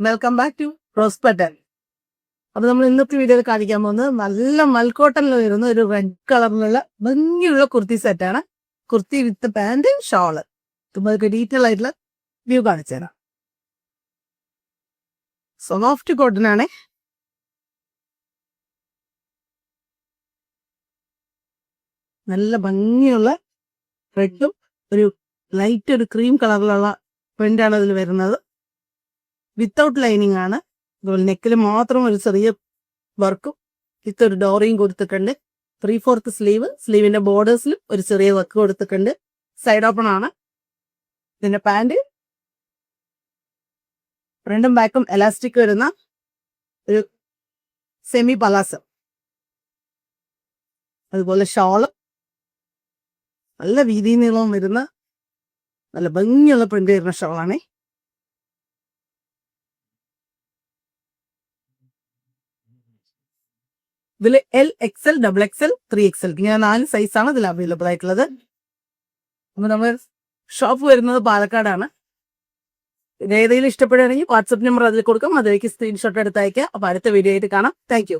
Welcome back to Rose പട്ടൻ. അപ്പൊ നമ്മൾ ഇന്നത്തെ വീഡിയോയിൽ കാണിക്കാൻ പോകുന്നത് നല്ല മൽക്കോട്ടനിൽ വരുന്ന ഒരു റെഡ് കളറിലുള്ള ഭംഗിയുള്ള കുർത്തി സെറ്റാണ്. കുർത്തി വിത്ത് പാന്റ് ഷോള്. നമുക്ക് ഡീറ്റെയിൽ ആയിട്ടുള്ള വ്യൂ കാണിച്ചു തരാം. സോഫ്റ്റ് കോട്ടൺ ആണ്. നല്ല ഭംഗിയുള്ള റെഡും ഒരു ലൈറ്റ് ഒരു ക്രീം കളറിലുള്ള പ്രിന്റാണ് അതിൽ വരുന്നത്. വിത്തൗട്ട് ലൈനിങ് ആണ്. അതുപോലെ നെക്കിൽ മാത്രം ഒരു ചെറിയ വർക്കും വിത്ത് ഒരു ഡോറിയും കൊടുത്തിട്ടുണ്ട്. 3/4 സ്ലീവ്. സ്ലീവിന്റെ ബോർഡേഴ്സിലും ഒരു ചെറിയ വർക്ക് കൊടുത്തിട്ടുണ്ട്. സൈഡ് ഓപ്പൺ ആണ്. ഇതിന്റെ പാന്റ് ഫ്രണ്ടും ബാക്കും എലാസ്റ്റിക് വരുന്ന ഒരു സെമി പലാസോ. അതുപോലെ ഷോള് നല്ല വീതി നീളവും വരുന്ന നല്ല ഭംഗിയുള്ള പ്രിന്റ് വരുന്ന ഷോളാണ്. ഇതിൽ L, XL, XXL, 3XL ഇങ്ങനെ 4 സൈസാണ് ഇതിൽ അവൈലബിൾ ആയിട്ടുള്ളത്. അപ്പൊ നമ്മൾ ഷോപ്പ് വരുന്നത് പാലക്കാടാണ്. ഏതെങ്കിലും ഇഷ്ടപ്പെടുകയാണെങ്കിൽ വാട്സപ്പ് നമ്പർ അതിൽ കൊടുക്കാം. അതിലേക്ക് സ്ക്രീൻഷോട്ട് എടുത്ത് അയക്കാം. അപ്പൊ അടുത്ത വീഡിയോ ആയിട്ട് കാണാം. Thank you.